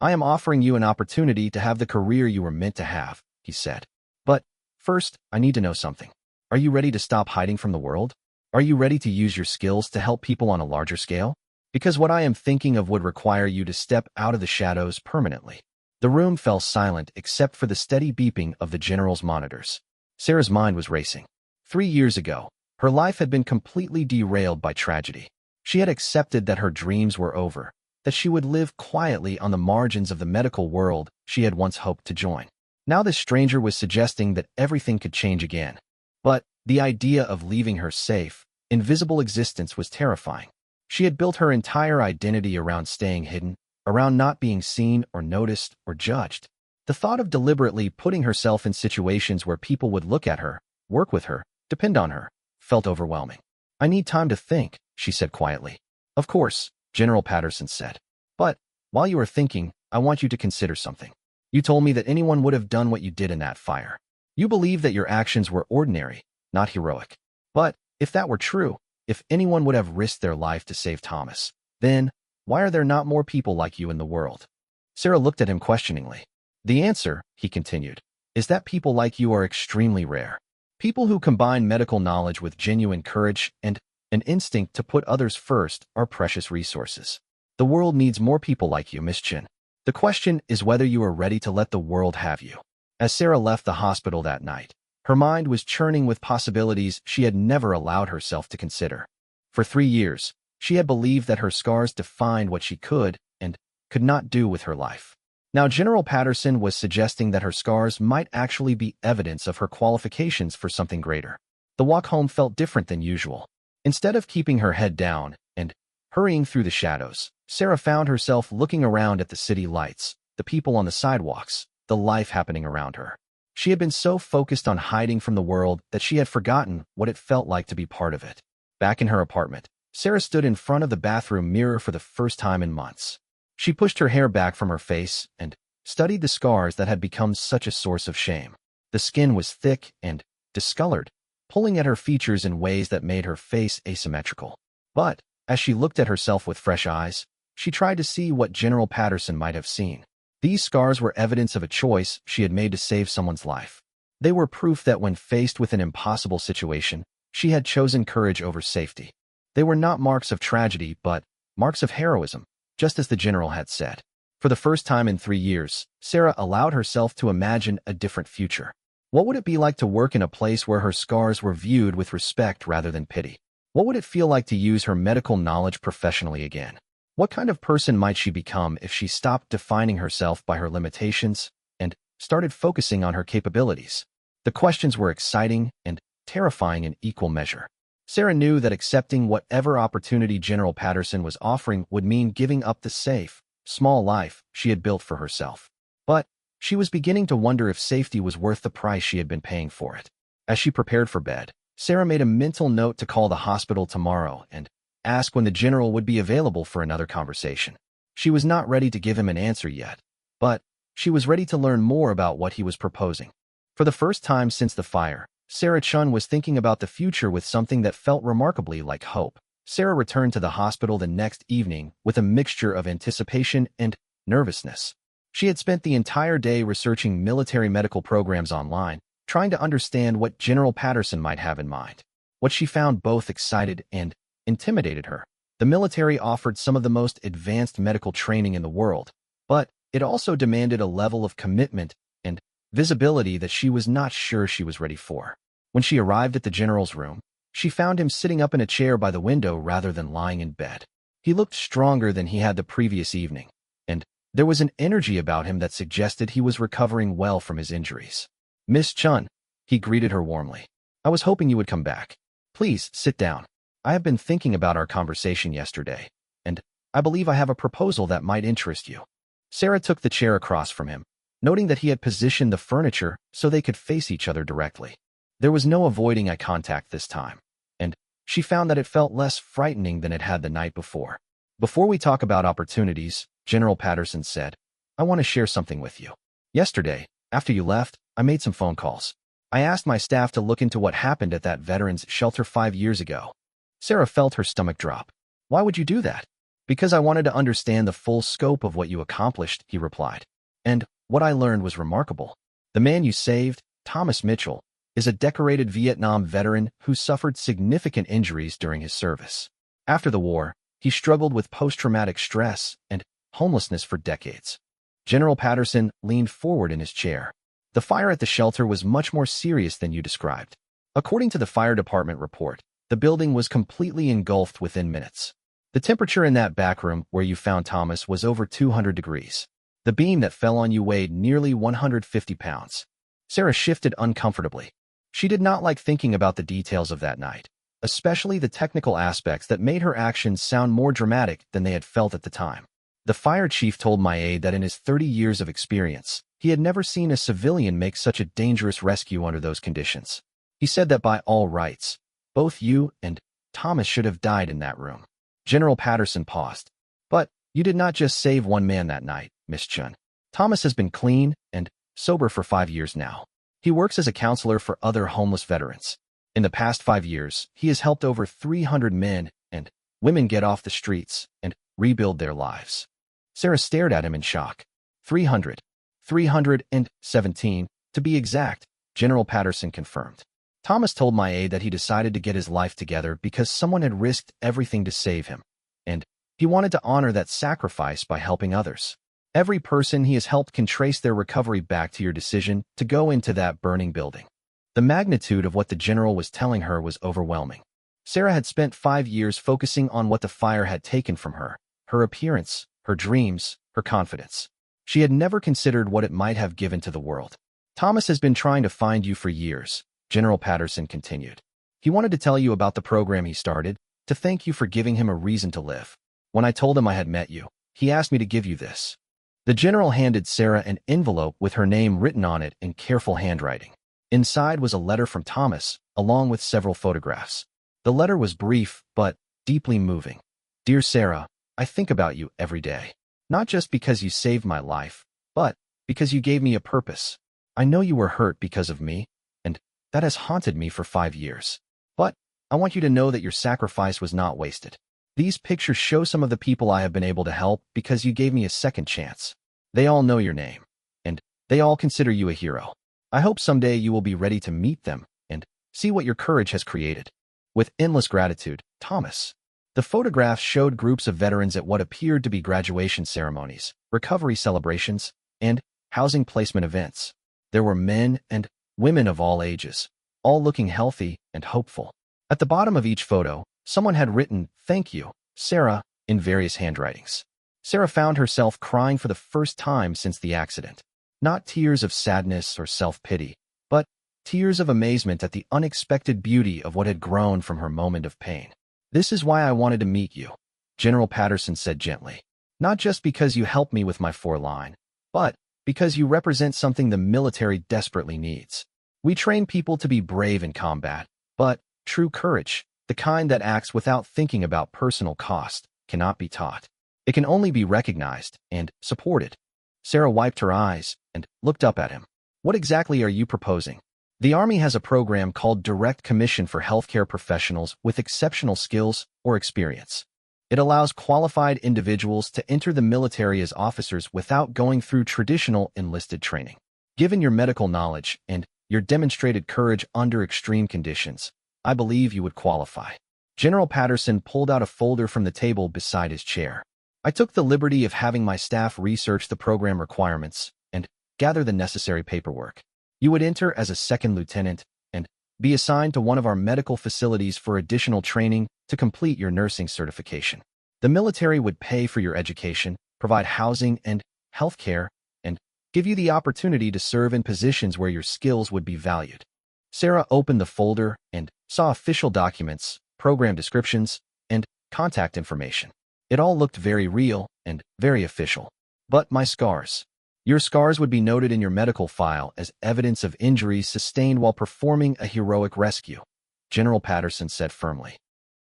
"I am offering you an opportunity to have the career you were meant to have," he said. "But first, I need to know something. Are you ready to stop hiding from the world? Are you ready to use your skills to help people on a larger scale? Because what I am thinking of would require you to step out of the shadows permanently." The room fell silent except for the steady beeping of the general's monitors. Sarah's mind was racing. 3 years ago, her life had been completely derailed by tragedy. She had accepted that her dreams were over, that she would live quietly on the margins of the medical world she had once hoped to join. Now this stranger was suggesting that everything could change again. But the idea of leaving her safe, invisible existence was terrifying. She had built her entire identity around staying hidden, around not being seen or noticed or judged. The thought of deliberately putting herself in situations where people would look at her, work with her, depend on her, felt overwhelming. "I need time to think," she said quietly. "Of course," General Patterson said. "But while you are thinking, I want you to consider something. You told me that anyone would have done what you did in that fire. You believe that your actions were ordinary, not heroic. But if that were true, if anyone would have risked their life to save Thomas, then why are there not more people like you in the world?" Sarah looked at him questioningly. "The answer," he continued, "is that people like you are extremely rare. People who combine medical knowledge with genuine courage and an instinct to put others first are precious resources. The world needs more people like you, Miss Chin. The question is whether you are ready to let the world have you." As Sarah left the hospital that night, her mind was churning with possibilities she had never allowed herself to consider. For 3 years, she had believed that her scars defined what she could and could not do with her life. Now General Patterson was suggesting that her scars might actually be evidence of her qualifications for something greater. The walk home felt different than usual. Instead of keeping her head down and hurrying through the shadows, Sarah found herself looking around at the city lights, the people on the sidewalks, the life happening around her. She had been so focused on hiding from the world that she had forgotten what it felt like to be part of it. Back in her apartment, Sarah stood in front of the bathroom mirror for the first time in months. She pushed her hair back from her face and studied the scars that had become such a source of shame. The skin was thick and discolored, pulling at her features in ways that made her face asymmetrical. But as she looked at herself with fresh eyes, she tried to see what General Patterson might have seen. These scars were evidence of a choice she had made to save someone's life. They were proof that when faced with an impossible situation, she had chosen courage over safety. They were not marks of tragedy, but marks of heroism, just as the general had said. For the first time in 3 years, Sarah allowed herself to imagine a different future. What would it be like to work in a place where her scars were viewed with respect rather than pity? What would it feel like to use her medical knowledge professionally again? What kind of person might she become if she stopped defining herself by her limitations and started focusing on her capabilities? The questions were exciting and terrifying in equal measure. Sarah knew that accepting whatever opportunity General Patterson was offering would mean giving up the safe, small life she had built for herself. But she was beginning to wonder if safety was worth the price she had been paying for it. As she prepared for bed, Sarah made a mental note to call the hospital tomorrow and ask when the general would be available for another conversation. She was not ready to give him an answer yet, but she was ready to learn more about what he was proposing. For the first time since the fire, Sarah Chun was thinking about the future with something that felt remarkably like hope. Sarah returned to the hospital the next evening with a mixture of anticipation and nervousness. She had spent the entire day researching military medical programs online, trying to understand what General Patterson might have in mind. What she found both excited and intimidated her. The military offered some of the most advanced medical training in the world, but it also demanded a level of commitment and visibility that she was not sure she was ready for. When she arrived at the general's room, she found him sitting up in a chair by the window rather than lying in bed. He looked stronger than he had the previous evening, and there was an energy about him that suggested he was recovering well from his injuries. "Miss Chun," he greeted her warmly. "I was hoping you would come back. Please, sit down. I have been thinking about our conversation yesterday, and I believe I have a proposal that might interest you." Sarah took the chair across from him, noting that he had positioned the furniture so they could face each other directly. There was no avoiding eye contact this time, and she found that it felt less frightening than it had the night before. "Before we talk about opportunities," General Patterson said, "I want to share something with you. Yesterday, after you left, I made some phone calls. I asked my staff to look into what happened at that veterans shelter 5 years ago." Sarah felt her stomach drop. "Why would you do that?" "Because I wanted to understand the full scope of what you accomplished," he replied. "And what I learned was remarkable. The man you saved, Thomas Mitchell, is a decorated Vietnam veteran who suffered significant injuries during his service. After the war, he struggled with post-traumatic stress and homelessness for decades." General Patterson leaned forward in his chair. "The fire at the shelter was much more serious than you described. According to the fire department report, the building was completely engulfed within minutes. The temperature in that back room where you found Thomas was over 200 degrees. The beam that fell on you weighed nearly 150 pounds. Sarah shifted uncomfortably. She did not like thinking about the details of that night, especially the technical aspects that made her actions sound more dramatic than they had felt at the time. "The fire chief told my aide that in his 30 years of experience, he had never seen a civilian make such a dangerous rescue under those conditions. He said that by all rights, both you and Thomas should have died in that room." General Patterson paused. "But you did not just save one man that night, Miss Chun. Thomas has been clean and sober for 5 years now. He works as a counselor for other homeless veterans. In the past 5 years, he has helped over 300 men and women get off the streets and rebuild their lives." Sarah stared at him in shock. 300. 317, to be exact, General Patterson confirmed. "Thomas told my aide that he decided to get his life together because someone had risked everything to save him, and he wanted to honor that sacrifice by helping others. Every person he has helped can trace their recovery back to your decision to go into that burning building." The magnitude of what the general was telling her was overwhelming. Sarah had spent 5 years focusing on what the fire had taken from her appearance, her dreams, her confidence. She had never considered what it might have given to the world. "Thomas has been trying to find you for years," General Patterson continued. "He wanted to tell you about the program he started, to thank you for giving him a reason to live. When I told him I had met you, he asked me to give you this." The general handed Sarah an envelope with her name written on it in careful handwriting. Inside was a letter from Thomas, along with several photographs. The letter was brief, but deeply moving. "Dear Sarah, I think about you every day. Not just because you saved my life, but because you gave me a purpose. I know you were hurt because of me, and that has haunted me for 5 years. But I want you to know that your sacrifice was not wasted. These pictures show some of the people I have been able to help because you gave me a second chance. They all know your name, and they all consider you a hero. I hope someday you will be ready to meet them and see what your courage has created. With endless gratitude, Thomas." The photographs showed groups of veterans at what appeared to be graduation ceremonies, recovery celebrations, and housing placement events. There were men and women of all ages, all looking healthy and hopeful. At the bottom of each photo, someone had written, "Thank you, Sarah," in various handwritings. Sarah found herself crying for the first time since the accident. Not tears of sadness or self-pity, but tears of amazement at the unexpected beauty of what had grown from her moment of pain. "This is why I wanted to meet you," General Patterson said gently. "Not just because you helped me with my 4-line, but because you represent something the military desperately needs. We train people to be brave in combat, but true courage, the kind that acts without thinking about personal cost, cannot be taught. It can only be recognized and supported." Sarah wiped her eyes and looked up at him. "What exactly are you proposing?" The Army has a program called Direct Commission for healthcare professionals with exceptional skills or experience. It allows qualified individuals to enter the military as officers without going through traditional enlisted training. Given your medical knowledge and your demonstrated courage under extreme conditions, I believe you would qualify. General Patterson pulled out a folder from the table beside his chair. I took the liberty of having my staff research the program requirements and gather the necessary paperwork. You would enter as a second lieutenant and be assigned to one of our medical facilities for additional training to complete your nursing certification. The military would pay for your education, provide housing and health care, and give you the opportunity to serve in positions where your skills would be valued. Sarah opened the folder and saw official documents, program descriptions, and contact information. It all looked very real and very official. But my scars. Your scars would be noted in your medical file as evidence of injuries sustained while performing a heroic rescue, General Patterson said firmly.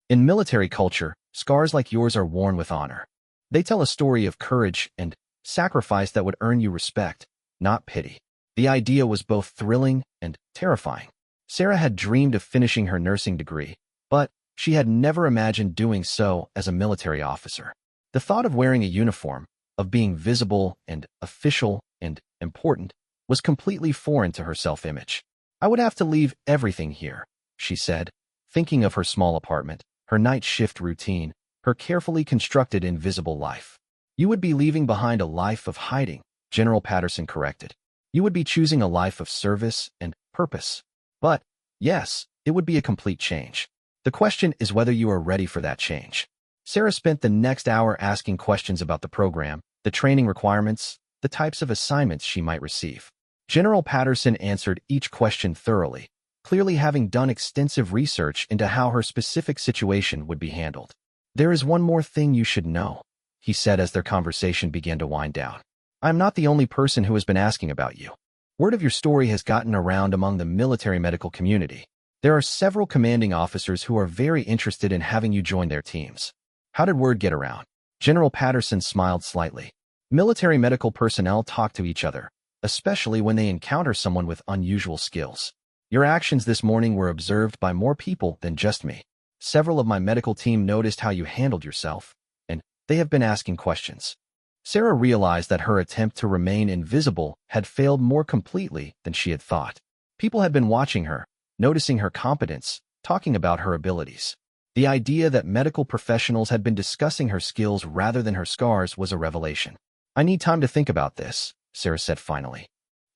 In military culture, scars like yours are worn with honor. They tell a story of courage and sacrifice that would earn you respect, not pity. The idea was both thrilling and terrifying. Sarah had dreamed of finishing her nursing degree, but she had never imagined doing so as a military officer. The thought of wearing a uniform, of being visible and official and important, was completely foreign to her self-image. I would have to leave everything here, she said, thinking of her small apartment, her night shift routine, her carefully constructed invisible life. You would be leaving behind a life of hiding, General Patterson corrected. You would be choosing a life of service and purpose. But, yes, it would be a complete change. The question is whether you are ready for that change. Sarah spent the next hour asking questions about the program, the training requirements, the types of assignments she might receive. General Patterson answered each question thoroughly, clearly having done extensive research into how her specific situation would be handled. There is one more thing you should know, he said as their conversation began to wind down. I am not the only person who has been asking about you. Word of your story has gotten around among the military medical community. There are several commanding officers who are very interested in having you join their teams. How did word get around? General Patterson smiled slightly. Military medical personnel talk to each other, especially when they encounter someone with unusual skills. Your actions this morning were observed by more people than just me. Several of my medical team noticed how you handled yourself, and they have been asking questions. Sarah realized that her attempt to remain invisible had failed more completely than she had thought. People had been watching her, noticing her competence, talking about her abilities. The idea that medical professionals had been discussing her skills rather than her scars was a revelation. I need time to think about this, Sarah said finally.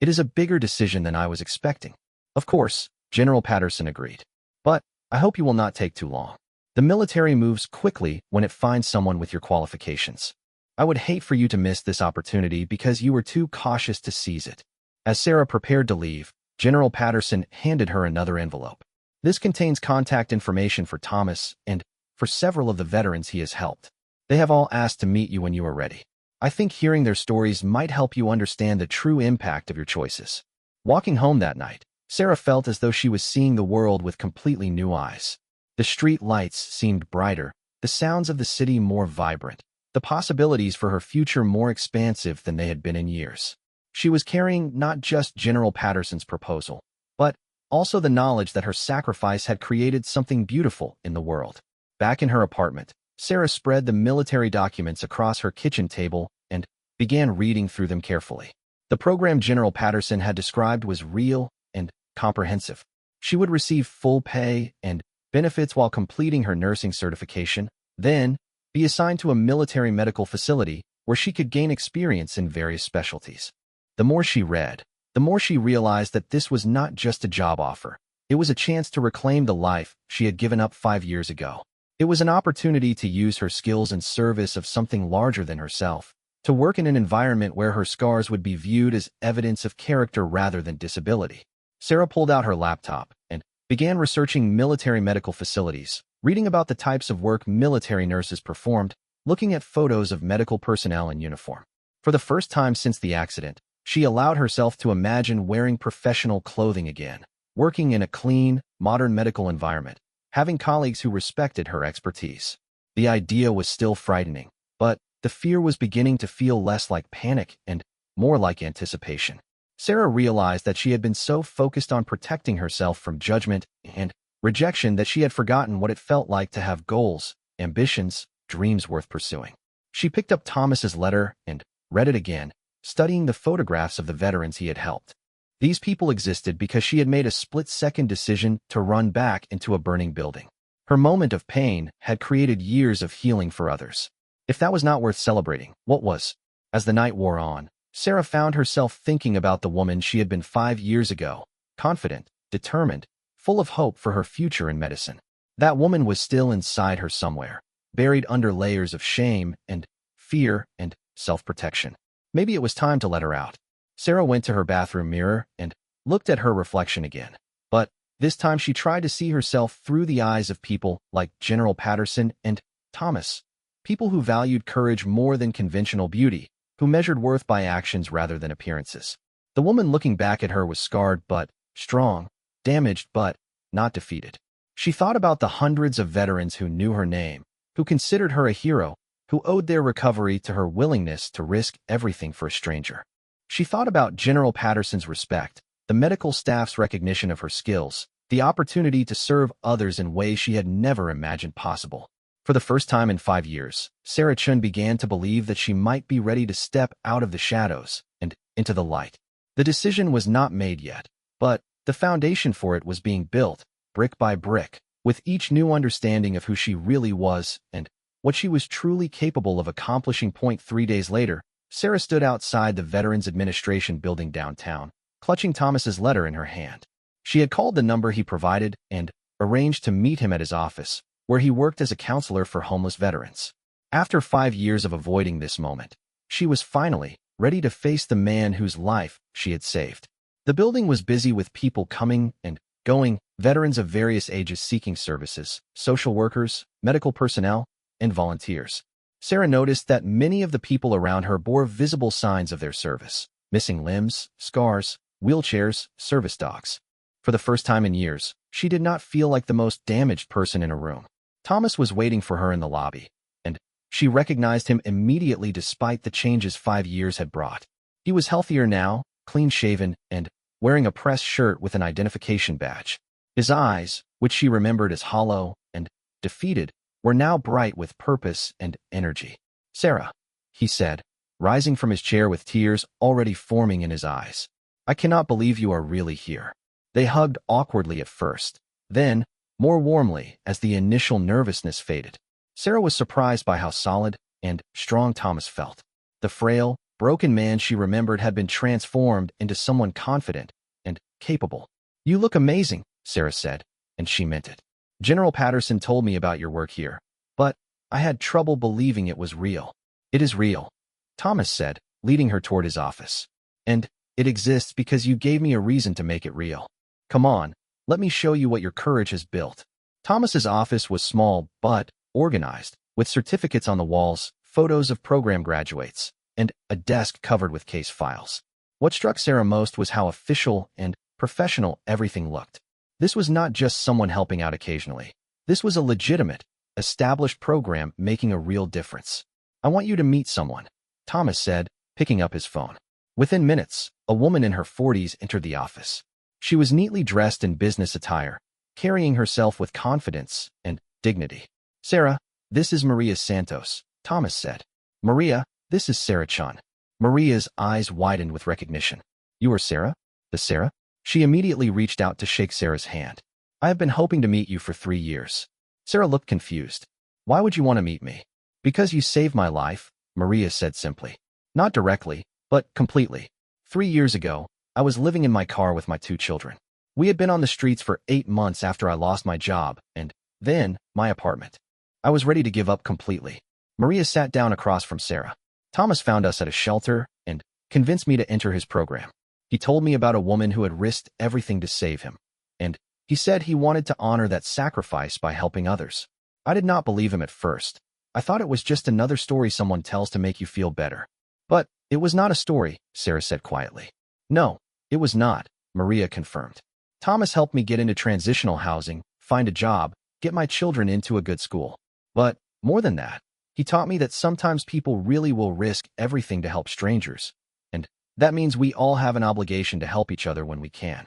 It is a bigger decision than I was expecting. Of course, General Patterson agreed. But I hope you will not take too long. The military moves quickly when it finds someone with your qualifications. I would hate for you to miss this opportunity because you were too cautious to seize it. As Sarah prepared to leave, General Patterson handed her another envelope. This contains contact information for Thomas and for several of the veterans he has helped. They have all asked to meet you when you are ready. I think hearing their stories might help you understand the true impact of your choices. Walking home that night, Sarah felt as though she was seeing the world with completely new eyes. The street lights seemed brighter, the sounds of the city more vibrant, the possibilities for her future more expansive than they had been in years. She was carrying not just General Patterson's proposal, but also the knowledge that her sacrifice had created something beautiful in the world. Back in her apartment, Sarah spread the military documents across her kitchen table and began reading through them carefully. The program General Patterson had described was real and comprehensive. She would receive full pay and benefits while completing her nursing certification, then be assigned to a military medical facility where she could gain experience in various specialties. The more she read, the more she realized that this was not just a job offer. It was a chance to reclaim the life she had given up 5 years ago. It was an opportunity to use her skills in service of something larger than herself, to work in an environment where her scars would be viewed as evidence of character rather than disability. Sarah pulled out her laptop and began researching military medical facilities, reading about the types of work military nurses performed, looking at photos of medical personnel in uniform. For the first time since the accident, she allowed herself to imagine wearing professional clothing again, working in a clean, modern medical environment, having colleagues who respected her expertise. The idea was still frightening, but the fear was beginning to feel less like panic and more like anticipation. Sarah realized that she had been so focused on protecting herself from judgment and rejection that she had forgotten what it felt like to have goals, ambitions, dreams worth pursuing. She picked up Thomas's letter and read it again, studying the photographs of the veterans he had helped. These people existed because she had made a split-second decision to run back into a burning building. Her moment of pain had created years of healing for others. If that was not worth celebrating, what was? As the night wore on, Sarah found herself thinking about the woman she had been 5 years ago, confident, determined, full of hope for her future in medicine. That woman was still inside her somewhere, buried under layers of shame and fear and self-protection. Maybe it was time to let her out. Sarah went to her bathroom mirror and looked at her reflection again. But this time she tried to see herself through the eyes of people like General Patterson and Thomas, people who valued courage more than conventional beauty, who measured worth by actions rather than appearances. The woman looking back at her was scarred but strong, damaged but not defeated. She thought about the hundreds of veterans who knew her name, who considered her a hero, who owed their recovery to her willingness to risk everything for a stranger. She thought about General Patterson's respect, the medical staff's recognition of her skills, the opportunity to serve others in ways she had never imagined possible. For the first time in 5 years, Sarah Chun began to believe that she might be ready to step out of the shadows and into the light. The decision was not made yet, but the foundation for it was being built, brick by brick, with each new understanding of who she really was and what she was truly capable of accomplishing. 3 days later, Sarah stood outside the Veterans Administration building downtown, clutching Thomas's letter in her hand. She had called the number he provided and arranged to meet him at his office, where he worked as a counselor for homeless veterans. After 5 years of avoiding this moment, she was finally ready to face the man whose life she had saved. The building was busy with people coming and going, veterans of various ages seeking services, social workers, medical personnel, and volunteers. Sarah noticed that many of the people around her bore visible signs of their service: missing limbs, scars, wheelchairs, service dogs. For the first time in years, she did not feel like the most damaged person in a room. Thomas was waiting for her in the lobby, and she recognized him immediately despite the changes 5 years had brought. He was healthier now, clean-shaven, and wearing a pressed shirt with an identification badge. His eyes, which she remembered as hollow and defeated, were now bright with purpose and energy. "Sarah," he said, rising from his chair with tears already forming in his eyes. "I cannot believe you are really here." They hugged awkwardly at first, then more warmly as the initial nervousness faded. Sarah was surprised by how solid and strong Thomas felt. The frail, broken man she remembered had been transformed into someone confident and capable. "You look amazing," Sarah said, and she meant it. "General Patterson told me about your work here, but I had trouble believing it was real." "It is real," Thomas said, leading her toward his office. "And it exists because you gave me a reason to make it real. Come on, let me show you what your courage has built." Thomas's office was small but organized, with certificates on the walls, photos of program graduates, and a desk covered with case files. What struck Sarah most was how official and professional everything looked. This was not just someone helping out occasionally. This was a legitimate, established program making a real difference. "I want you to meet someone," Thomas said, picking up his phone. Within minutes, a woman in her 40s entered the office. She was neatly dressed in business attire, carrying herself with confidence and dignity. "Sarah, this is Maria Santos," Thomas said. "Maria, this is Sarah Chun." Maria's eyes widened with recognition. "You are Sarah? The Sarah?" She immediately reached out to shake Sarah's hand. "I have been hoping to meet you for 3 years." Sarah looked confused. "Why would you want to meet me?" "Because you saved my life," Maria said simply. "Not directly, but completely. 3 years ago, I was living in my car with my 2 children. We had been on the streets for 8 months after I lost my job, and then my apartment. I was ready to give up completely." Maria sat down across from Sarah. "Thomas found us at a shelter and convinced me to enter his program. He told me about a woman who had risked everything to save him, and he said he wanted to honor that sacrifice by helping others. I did not believe him at first. I thought it was just another story someone tells to make you feel better." "But it was not a story," Sarah said quietly. "No, it was not," Maria confirmed. "Thomas helped me get into transitional housing, find a job, get my children into a good school. But more than that, he taught me that sometimes people really will risk everything to help strangers, and That means we all have an obligation to help each other when we can.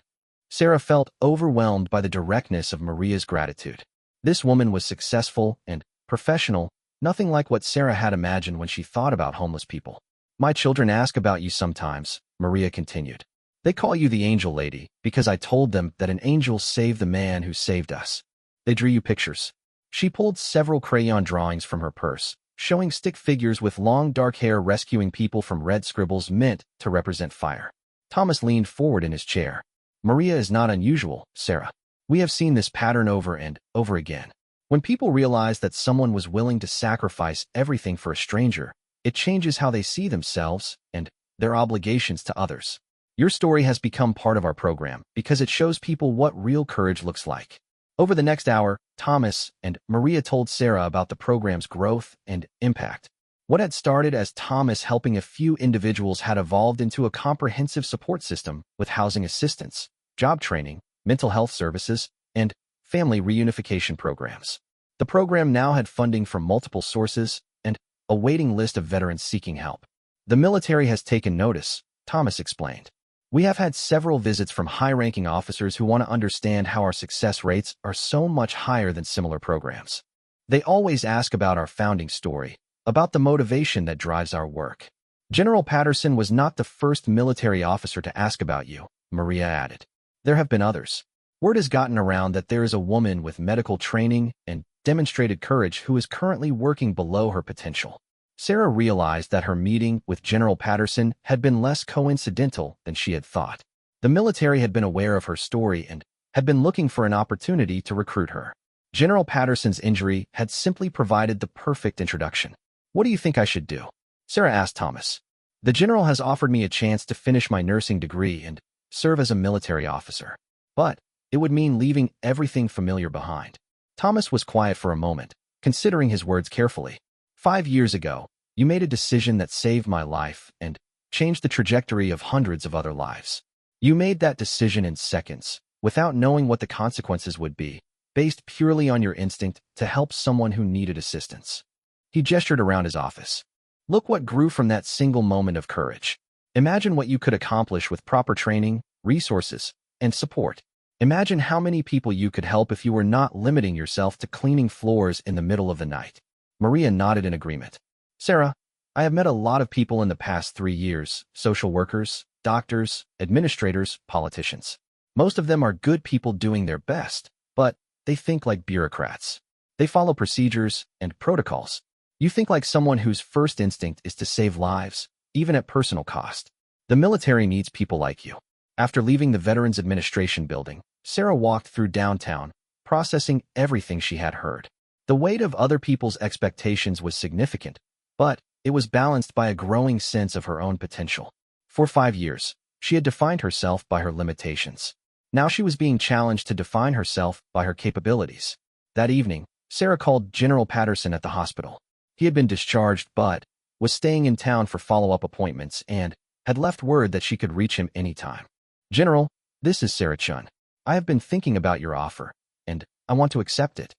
Sarah felt overwhelmed by the directness of Maria's gratitude. This woman was successful and professional, nothing like what Sarah had imagined when she thought about homeless people. My children ask about you sometimes, Maria continued. They call you the angel lady because I told them that an angel saved the man who saved us. They drew you pictures. She pulled several crayon drawings from her purse, showing stick figures with long dark hair rescuing people from red scribbles meant to represent fire. Thomas leaned forward in his chair. Maria is not unusual, Sarah. We have seen this pattern over and over again. When people realize that someone was willing to sacrifice everything for a stranger, it changes how they see themselves and their obligations to others. Your story has become part of our program because it shows people what real courage looks like. Over the next hour, Thomas and Maria told Sarah about the program's growth and impact. What had started as Thomas helping a few individuals had evolved into a comprehensive support system with housing assistance, job training, mental health services, and family reunification programs. The program now had funding from multiple sources and a waiting list of veterans seeking help. The military has taken notice, Thomas explained. We have had several visits from high-ranking officers who want to understand how our success rates are so much higher than similar programs. They always ask about our founding story, about the motivation that drives our work. General Patterson was not the first military officer to ask about you, Maria added. There have been others. Word has gotten around that there is a woman with medical training and demonstrated courage who is currently working below her potential. Sarah realized that her meeting with General Patterson had been less coincidental than she had thought. The military had been aware of her story and had been looking for an opportunity to recruit her. General Patterson's injury had simply provided the perfect introduction. What do you think I should do? Sarah asked Thomas. The general has offered me a chance to finish my nursing degree and serve as a military officer. But it would mean leaving everything familiar behind. Thomas was quiet for a moment, considering his words carefully. 5 years ago, you made a decision that saved my life and changed the trajectory of hundreds of other lives. You made that decision in seconds, without knowing what the consequences would be, based purely on your instinct to help someone who needed assistance. He gestured around his office. Look what grew from that single moment of courage. Imagine what you could accomplish with proper training, resources, and support. Imagine how many people you could help if you were not limiting yourself to cleaning floors in the middle of the night. Maria nodded in agreement. Sarah, I have met a lot of people in the past 3 years, social workers, doctors, administrators, politicians. Most of them are good people doing their best, but they think like bureaucrats. They follow procedures and protocols. You think like someone whose first instinct is to save lives, even at personal cost. The military needs people like you. After leaving the Veterans Administration building, Sarah walked through downtown, processing everything she had heard. The weight of other people's expectations was significant, but it was balanced by a growing sense of her own potential. For 5 years, she had defined herself by her limitations. Now she was being challenged to define herself by her capabilities. That evening, Sarah called General Patterson at the hospital. He had been discharged but was staying in town for follow-up appointments and had left word that she could reach him anytime. General, this is Sarah Chun. I have been thinking about your offer, and I want to accept it.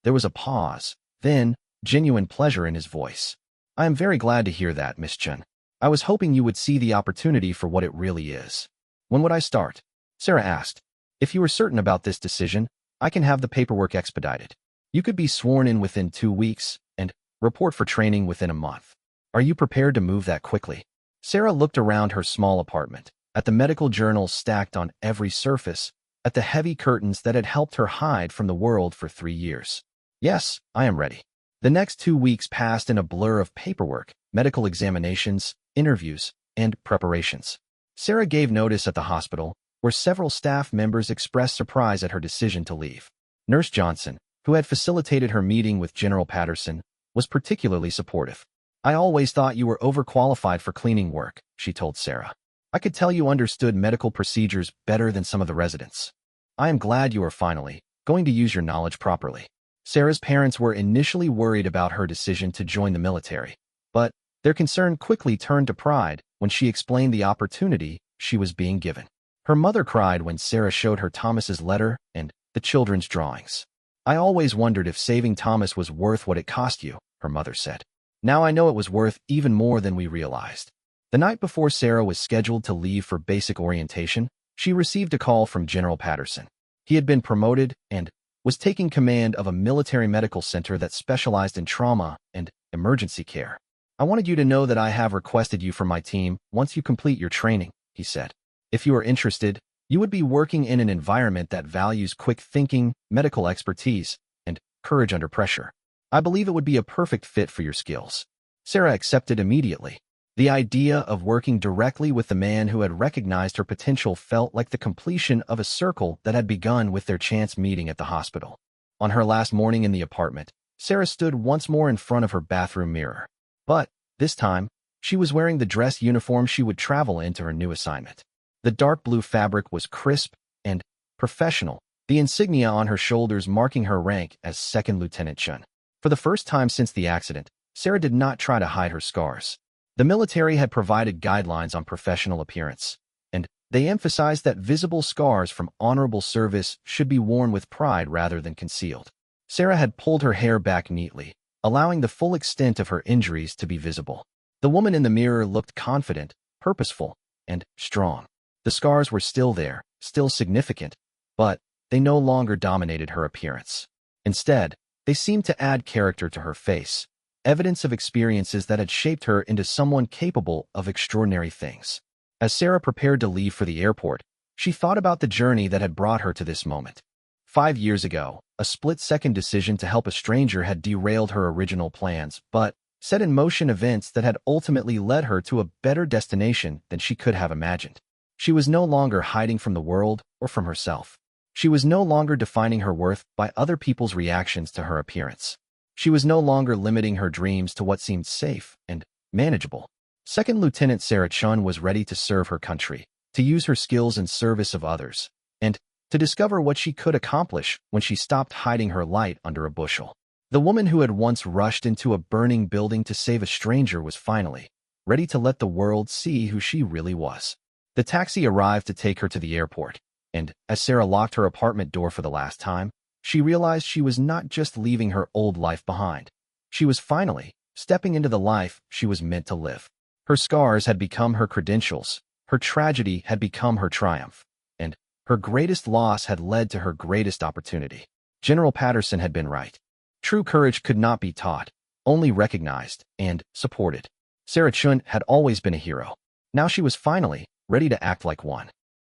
There was a pause, then genuine pleasure in his voice. I am very glad to hear that, Miss Chun. I was hoping you would see the opportunity for what it really is. When would I start? Sarah asked. If you are certain about this decision, I can have the paperwork expedited. You could be sworn in within 2 weeks and report for training within a month. Are you prepared to move that quickly? Sarah looked around her small apartment, at the medical journals stacked on every surface, at the heavy curtains that had helped her hide from the world for 3 years. Yes, I am ready. The next 2 weeks passed in a blur of paperwork, medical examinations, interviews, and preparations. Sarah gave notice at the hospital, where several staff members expressed surprise at her decision to leave. Nurse Johnson, who had facilitated her meeting with General Patterson, was particularly supportive. I always thought you were overqualified for cleaning work, she told Sarah. I could tell you understood medical procedures better than some of the residents. I am glad you are finally going to use your knowledge properly. Sarah's parents were initially worried about her decision to join the military, but their concern quickly turned to pride when she explained the opportunity she was being given. Her mother cried when Sarah showed her Thomas's letter and the children's drawings. I always wondered if saving Thomas was worth what it cost you, her mother said. Now I know it was worth even more than we realized. The night before Sarah was scheduled to leave for basic orientation, she received a call from General Patterson. He had been promoted and was taking command of a military medical center that specialized in trauma and emergency care. "I wanted you to know that I have requested you for my team once you complete your training," he said. "If you are interested, you would be working in an environment that values quick thinking, medical expertise, and courage under pressure. I believe it would be a perfect fit for your skills." Sarah accepted immediately. The idea of working directly with the man who had recognized her potential felt like the completion of a circle that had begun with their chance meeting at the hospital. On her last morning in the apartment, Sarah stood once more in front of her bathroom mirror. But, this time, she was wearing the dress uniform she would travel into her new assignment. The dark blue fabric was crisp and professional, the insignia on her shoulders marking her rank as Second Lieutenant Chun. For the first time since the accident, Sarah did not try to hide her scars. The military had provided guidelines on professional appearance, and they emphasized that visible scars from honorable service should be worn with pride rather than concealed. Sarah had pulled her hair back neatly, allowing the full extent of her injuries to be visible. The woman in the mirror looked confident, purposeful, and strong. The scars were still there, still significant, but they no longer dominated her appearance. Instead, they seemed to add character to her face, evidence of experiences that had shaped her into someone capable of extraordinary things. As Sarah prepared to leave for the airport, she thought about the journey that had brought her to this moment. 5 years ago, a split-second decision to help a stranger had derailed her original plans, but set in motion events that had ultimately led her to a better destination than she could have imagined. She was no longer hiding from the world or from herself. She was no longer defining her worth by other people's reactions to her appearance. She was no longer limiting her dreams to what seemed safe and manageable. Second Lieutenant Sarah Chun was ready to serve her country, to use her skills in service of others, and to discover what she could accomplish when she stopped hiding her light under a bushel. The woman who had once rushed into a burning building to save a stranger was finally ready to let the world see who she really was. The taxi arrived to take her to the airport, and as Sarah locked her apartment door for the last time, she realized she was not just leaving her old life behind. She was finally stepping into the life she was meant to live. Her scars had become her credentials, her tragedy had become her triumph, and her greatest loss had led to her greatest opportunity. General Patterson had been right. True courage could not be taught, only recognized and supported. Sarah Chun had always been a hero. Now she was finally ready to act like one.